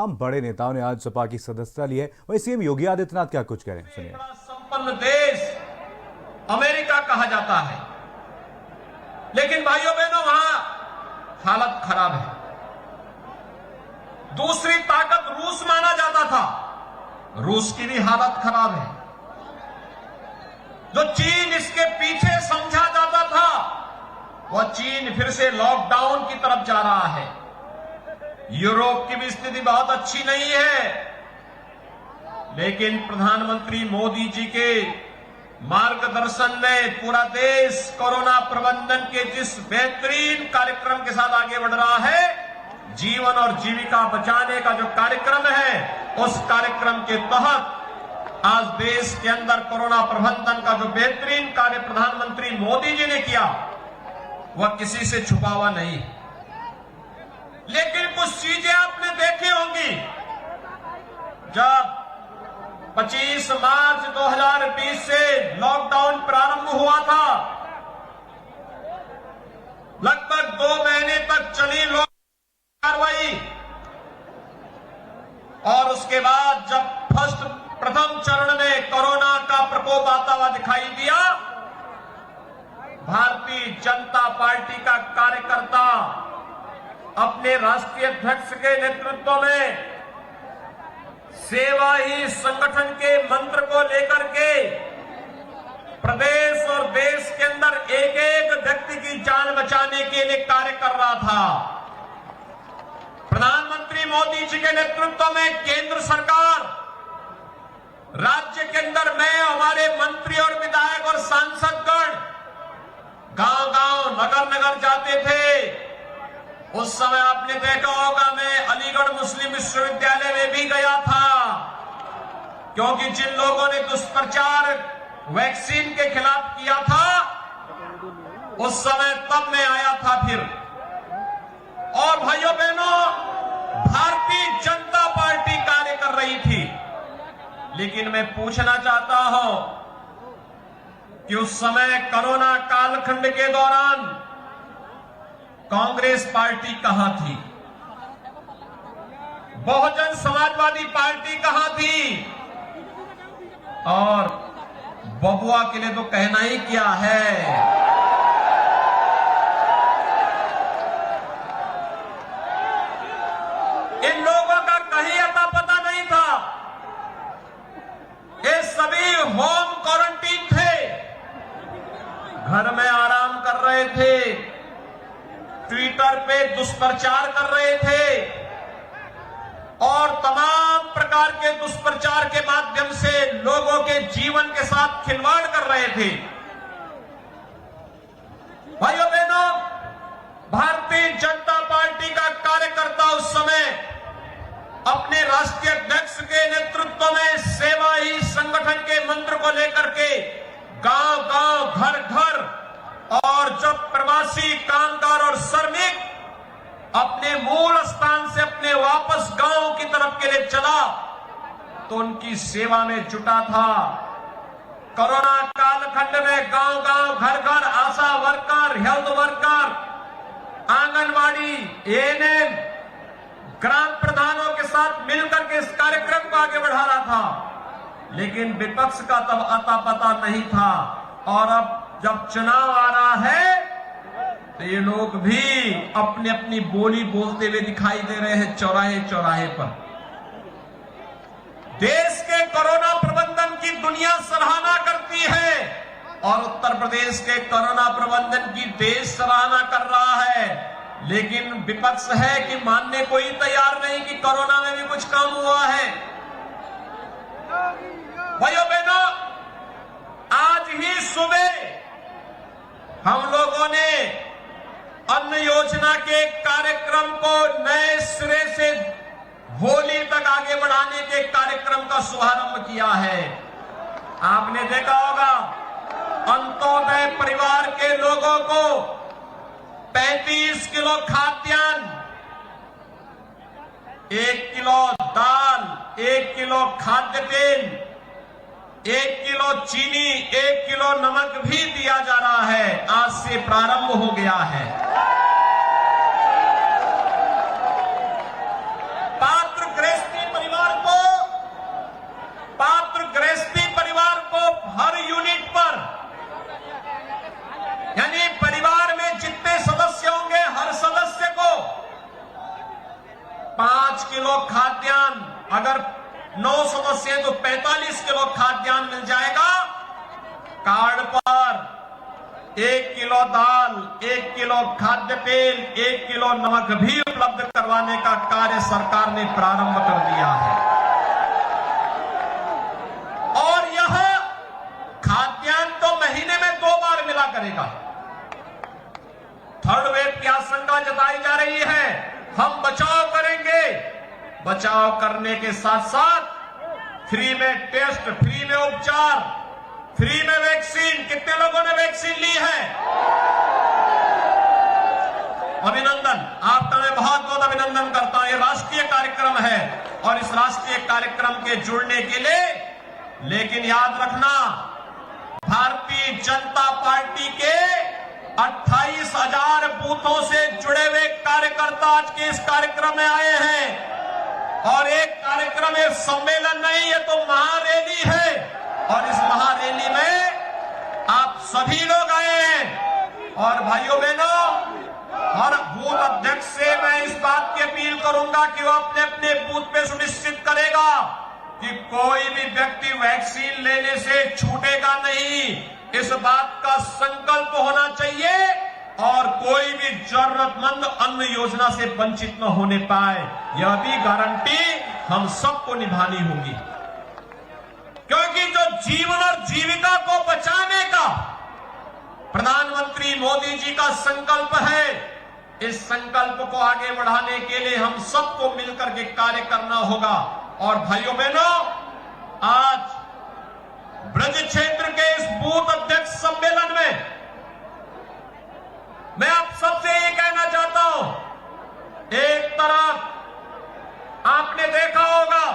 तमाम बड़े नेताओं ने आज सपा की सदस्यता ली है। वहीं सीएम योगी आदित्यनाथ क्या कुछ कह रहे हैं, सुनिए। संपन्न देश अमेरिका कहा जाता है, लेकिन भाइयों बहनों वहां हालत खराब है। दूसरी ताकत रूस माना जाता था, रूस की भी हालत खराब है। जो चीन इसके पीछे समझा जाता था, वह चीन फिर से लॉकडाउन की तरफ जा रहा है। यूरोप की भी स्थिति बहुत अच्छी नहीं है, लेकिन प्रधानमंत्री मोदी जी के मार्गदर्शन में पूरा देश कोरोना प्रबंधन के जिस बेहतरीन कार्यक्रम के साथ आगे बढ़ रहा है, जीवन और जीविका बचाने का जो कार्यक्रम है, उस कार्यक्रम के तहत आज देश के अंदर कोरोना प्रबंधन का जो बेहतरीन कार्य प्रधानमंत्री मोदी जी ने किया, वह किसी से छुपा हुआ नहीं। लेकिन कुछ चीजें आपने देखी होंगी। जब 25 मार्च 2020 से लॉकडाउन प्रारंभ हुआ था, लगभग 2 महीने तक चली लॉकडाउन कार्रवाई, और उसके बाद जब प्रथम चरण में कोरोना का प्रकोप आता हुआ दिखाई दिया, भारतीय जनता पार्टी का कार्यकर्ता अपने राष्ट्रीय अध्यक्ष के नेतृत्व में सेवा ही संगठन के मंत्र को लेकर के प्रदेश और देश के अंदर एक एक व्यक्ति की जान बचाने के लिए कार्य कर रहा था। प्रधानमंत्री मोदी जी के नेतृत्व में केंद्र सरकार, राज्य के अंदर मैं, हमारे मंत्री और विधायक और सांसदगण गांव-गांव, नगर-नगर जाते थे। उस समय आपने देखा होगा, मैं अलीगढ़ मुस्लिम विश्वविद्यालय में भी गया था, क्योंकि जिन लोगों ने दुष्प्रचार वैक्सीन के खिलाफ किया था, उस समय तब मैं आया था फिर। और भाइयों बहनों, भारतीय जनता पार्टी कार्य कर रही थी। लेकिन मैं पूछना चाहता हूं कि उस समय कोरोना कालखंड के दौरान कांग्रेस पार्टी कहां थी? बहुजन समाजवादी पार्टी कहां थी? और बबुआ के लिए तो कहना ही क्या है। इन लोगों का कहीं अता पता नहीं था। ये सभी होम क्वारंटीन थे, घर में आराम कर रहे थे, ट्विटर पे दुष्प्रचार कर रहे थे, और तमाम प्रकार के दुष्प्रचार के माध्यम से लोगों के जीवन के साथ खिलवाड़ कर रहे थे। भाइयों बहनों, भारतीय जनता पार्टी का कार्यकर्ता उस समय अपने राष्ट्रीय अध्यक्ष के नेतृत्व में सेवा ही संगठन के मंत्र को लेकर के गांव-गांव, घर-घर, और जब प्रवासी कामगार और श्रमिक अपने मूल स्थान से अपने वापस गांव की तरफ के लिए चला, तो उनकी सेवा में जुटा था। कोरोना कालखंड में गांव-गांव, घर-घर ASHA worker, health worker, anganwadi, ANM, ग्राम प्रधानों के साथ मिलकर के इस कार्यक्रम को आगे बढ़ा रहा था। लेकिन विपक्ष का तब अता पता नहीं था। और अब जब चुनाव आ रहा है, तो ये लोग भी अपनी अपनी बोली बोलते हुए दिखाई दे रहे हैं चौराहे चौराहे पर। देश के कोरोना प्रबंधन की दुनिया सराहना करती है, और उत्तर प्रदेश के कोरोना प्रबंधन की देश सराहना कर रहा है। लेकिन विपक्ष है कि मानने को ही तैयार नहीं कि कोरोना में भी कुछ काम हुआ है। भाइयों बहनों, आज ही सुबह हम लोगों ने अन्न योजना के कार्यक्रम को नए सिरे से होली तक आगे बढ़ाने के कार्यक्रम का शुभारंभ किया है। आपने देखा होगा, अंत्योदय परिवार के लोगों को 35 किलो खाद्यान्न, 1 किलो दाल, 1 किलो खाद्य तेल, 1 किलो चीनी, 1 किलो नमक भी दिया जा रहा है। आज से प्रारंभ हो गया है। पात्र गृहस्थ किलो खाद्यान्न, अगर 9 सदस्य हैं तो 45 किलो खाद्यान्न मिल जाएगा। कार्ड पर 1 किलो दाल, 1 किलो खाद्य तेल, 1 किलो नमक भी उपलब्ध करवाने का कार्य सरकार ने प्रारंभ कर दिया है। और यह खाद्यान्न तो महीने में 2 बार मिला करेगा। थर्ड वेव की आशंका जताई जा रही है, हम बचाव करेंगे। बचाव करने के साथ साथ फ्री में टेस्ट, फ्री में उपचार, फ्री में वैक्सीन। कितने लोगों ने वैक्सीन ली है? अभिनंदन, आपका मैं बहुत बहुत अभिनंदन करता हूं। ये राष्ट्रीय कार्यक्रम है और इस राष्ट्रीय कार्यक्रम के जुड़ने के लिए, लेकिन याद रखना, भारतीय जनता पार्टी के 28,000 बूथों से जुड़े हुए कार्यकर्ता आज के इस कार्यक्रम में आए हैं। और एक कार्यक्रम, एक सम्मेलन नहीं, ये तो महारैली है। और इस महारैली में आप सभी लोग आए हैं। और भाइयों बहनों, हर बूथ अध्यक्ष से मैं इस बात की अपील करूंगा कि वो अपने अपने बूथ पे सुनिश्चित करेगा कि कोई भी व्यक्ति वैक्सीन लेने से छूटेगा नहीं। इस बात का संकल्प होना चाहिए और कोई भी जरूरतमंद अन्न योजना से वंचित न होने पाए, यह भी गारंटी हम सबको निभानी होगी। क्योंकि जो जीवन और जीविका को बचाने का प्रधानमंत्री मोदी जी का संकल्प है, इस संकल्प को आगे बढ़ाने के लिए हम सबको मिलकर के कार्य करना होगा। और भाइयों बहनों, आज ब्रज क्षेत्र के इस बूथ अध्यक्ष सम्मेलन में मैं आप सबसे ये कहना चाहता हूं, एक तरफ आपने देखा होगा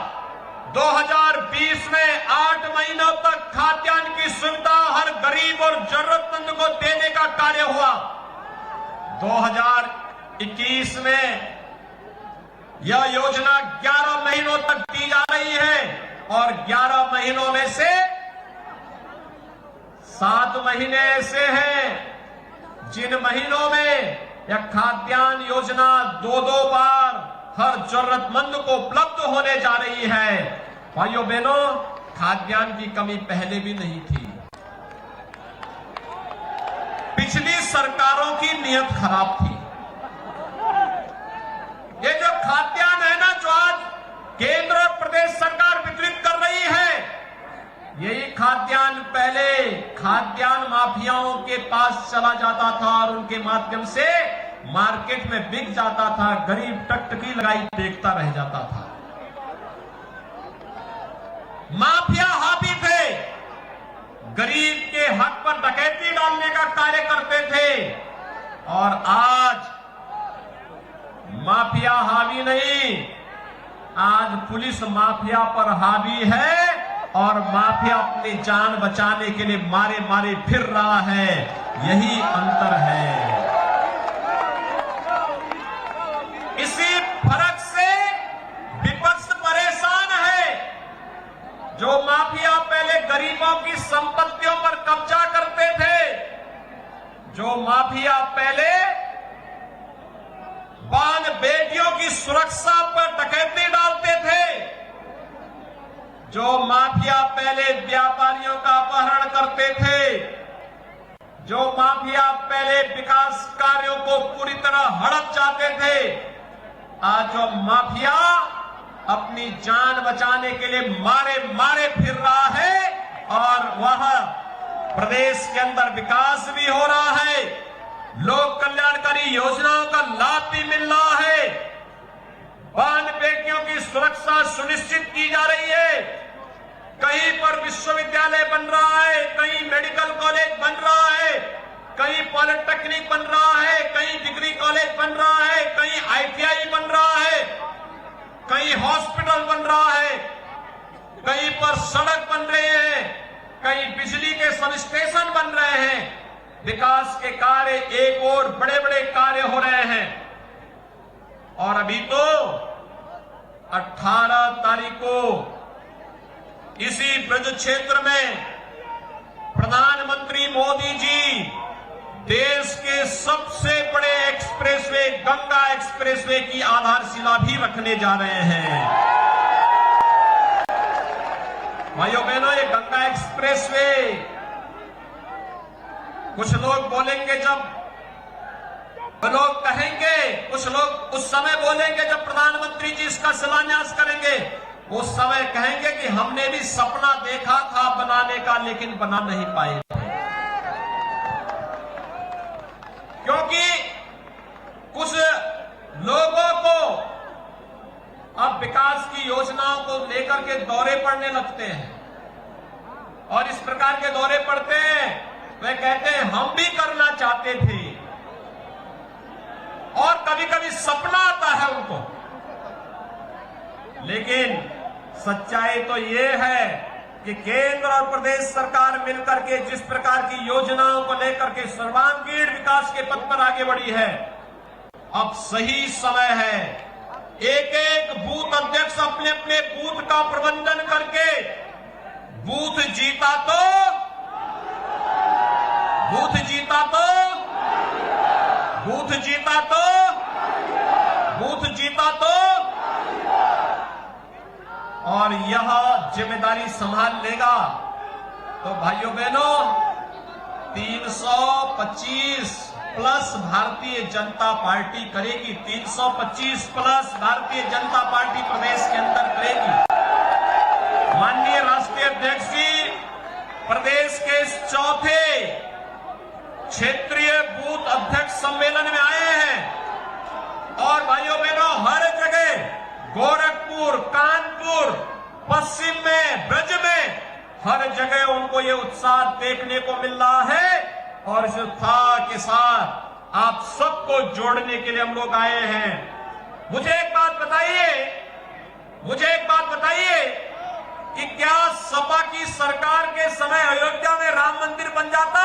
2020 में 8 महीनों तक खाद्यान्न की सुविधा हर गरीब और जरूरतमंद को देने का कार्य हुआ। 2021 में यह योजना 11 महीनों तक दी जा रही है और 11 महीनों में से 7 महीने ऐसे हैं जिन महीनों में यह खाद्यान्न योजना 2-2 बार हर जरूरतमंद को उपलब्ध होने जा रही है। भाइयों बहनों, खाद्यान्न की कमी पहले भी नहीं थी। पिछली सरकारों की नीयत खराब थी। ये जो खाद्यान्न है ना, जो आज केंद्र और प्रदेश सरकार वितरित कर रही है, यही खाद्यान्न पहले खाद्यान्न माफियाओं के पास चला जाता था और उनके माध्यम से मार्केट में बिक जाता था। गरीब टकटकी लगाई देखता रह जाता था। माफिया हावी थे, गरीब के हक पर डकैती डालने का कार्य करते थे। और आज माफिया हावी नहीं, आज पुलिस माफिया पर हावी है और माफिया अपनी जान बचाने के लिए मारे मारे फिर रहा है। यही अंतर है। इसी फर्क से विपक्ष परेशान है। जो माफिया पहले गरीबों की संपत्तियों पर कब्जा करते थे, जो माफिया पहले बाल बेटियों की सुरक्षा पर डकैती डालते थे, जो माफिया पहले व्यापारियों का अपहरण करते थे, जो माफिया पहले विकास कार्यों को पूरी तरह हड़प जाते थे, आज जो माफिया अपनी जान बचाने के लिए मारे मारे फिर रहा है और वह प्रदेश के अंदर विकास भी हो रहा है, लोक कल्याणकारी योजनाओं का लाभ भी मिल रहा है, बाल बेटियों की सुरक्षा सुनिश्चित की जा रही है। कहीं पर विश्वविद्यालय बन रहा है, कहीं मेडिकल कॉलेज बन रहा है, कहीं पॉलिटेक्निक बन रहा है, कहीं डिग्री कॉलेज बन रहा है, कहीं आईटीआई बन रहा है, कहीं हॉस्पिटल बन रहा है, कहीं पर सड़क बन रहे हैं, कहीं बिजली के सब स्टेशन बन रहे हैं। विकास के कार्य एक और बड़े बड़े कार्य हो रहे हैं। और अभी तो 18 तारीख को इसी ब्रज क्षेत्र में प्रधानमंत्री मोदी जी देश के सबसे बड़े एक्सप्रेसवे गंगा एक्सप्रेसवे की आधारशिला भी रखने जा रहे हैं। भाइयों बहनों, ये गंगा एक्सप्रेसवे, कुछ लोग बोलेंगे जब लोग कहेंगे, कुछ लोग उस समय बोलेंगे जब प्रधानमंत्री जी इसका शिलान्यास करेंगे, उस समय कहेंगे कि हमने भी सपना देखा था बनाने का, लेकिन बना नहीं पाए थे। क्योंकि कुछ लोगों को अब विकास की योजनाओं को लेकर के दौरे पड़ने लगते हैं, और इस प्रकार के दौरे पड़ते हैं, वे कहते हैं हम भी करना चाहते थे, और कभी कभी सपना आता है उनको। लेकिन सच्चाई तो ये है कि केंद्र और प्रदेश सरकार मिलकर के जिस प्रकार की योजनाओं को लेकर के सर्वांगीण विकास के पथ पर आगे बढ़ी है, अब सही समय है एक एक बूथ अध्यक्ष अपने अपने बूथ का प्रबंधन करके बूथ जीता तो बूथ जीता तो बूथ जीता तो बूथ जीता तो और यह जिम्मेदारी संभाल लेगा तो भाइयों बहनों 325 प्लस भारतीय जनता पार्टी करेगी। 325 प्लस भारतीय जनता पार्टी प्रदेश के अंदर करेगी। माननीय राष्ट्रीय अध्यक्ष जी प्रदेश के इस चौथे क्षेत्रीय बूथ अध्यक्ष सम्मेलन में आए हैं और भाइयों बहनों हर जगह गोरखपुर, कानपुर, पश्चिम में, ब्रज में हर जगह उनको ये उत्साह देखने को मिल रहा है और इस उत्साह के साथ आप सबको जोड़ने के लिए हम लोग आए हैं। मुझे एक बात बताइए कि क्या सपा की सरकार के समय अयोध्या में राम मंदिर बन जाता?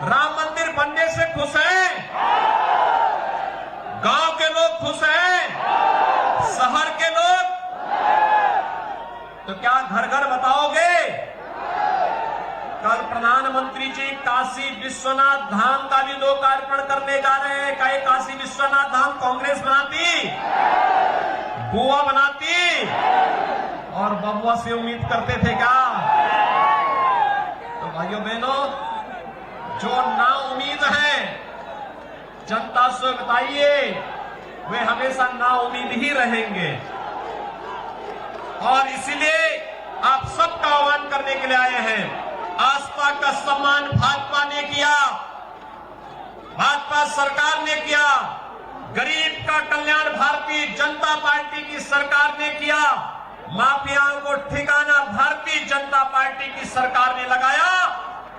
राम मंदिर बनने से खुश हैं? गांव के लोग खुश हैं? शहर के लोग? तो क्या घर घर बताओगे? कल प्रधानमंत्री जी काशी विश्वनाथ धाम का भी लोकार्पण करने जा रहे हैं। क्या काशी विश्वनाथ धाम कांग्रेस बनाती, बुआ बनाती और बबुआ से उम्मीद करते थे क्या? तो भाइयों बहनों, जो ना उम्मीद है जनता से बताइए, वे हमेशा ना उम्मीद ही रहेंगे। और इसीलिए आप सबका आह्वान करने के लिए आए हैं। आस्था का सम्मान भाजपा ने किया, भाजपा सरकार ने किया, गरीब का कल्याण भारतीय जनता पार्टी की सरकार ने किया, माफियाओं को ठिकाना भारतीय जनता पार्टी की सरकार ने लगाया,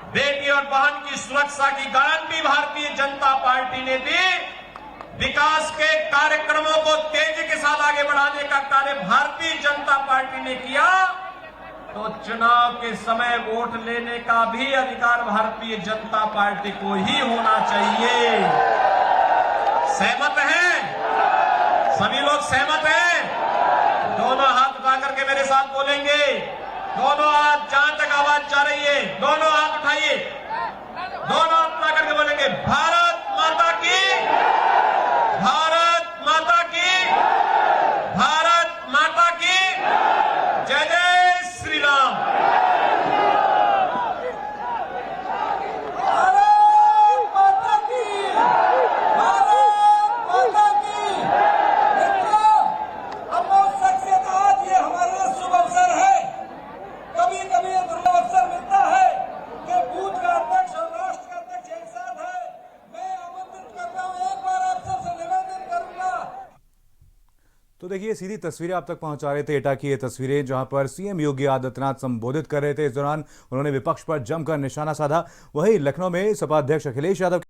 बेटी और बहन की सुरक्षा की गारंटी भारतीय जनता पार्टी ने दी, विकास के कार्यक्रमों को तेजी के साथ आगे बढ़ाने का कार्य भारतीय जनता पार्टी ने किया। तो चुनाव के समय वोट लेने का भी अधिकार भारतीय जनता पार्टी को ही होना चाहिए। सहमत हैं? सभी लोग सहमत हैं? दोनों हाथ उठा करके मेरे साथ बोलेंगे। दोनों हाथ जहां तक आवाज जा रही है, दोनों हाथ उठाइए, दोनों हाथ उठा करके बोलेंगे भारत माता की, भारत माता की, भारत माता की जय जय श्री राम। भारत माता की, भारत माता की। मित्रों, अमोघ शख्सियत, आज ये हमारा शुभ अवसर है। कभी कभी ये दुर्लभ अवसर मिलता है कि बूथ का अध्यक्ष और राष्ट्र का अध्यक्ष एक साथ है। मैं आमंत्रित कर रहा हूं, एक बार आप सबसे निवेदन करूंगा। तो देखिए सीधी तस्वीरें आप तक पहुंचा रहे थे एटा की ये तस्वीरें, जहां पर सीएम योगी आदित्यनाथ संबोधित कर रहे थे। इस दौरान उन्होंने विपक्ष पर जमकर निशाना साधा। वहीं लखनऊ में सपा अध्यक्ष अखिलेश यादव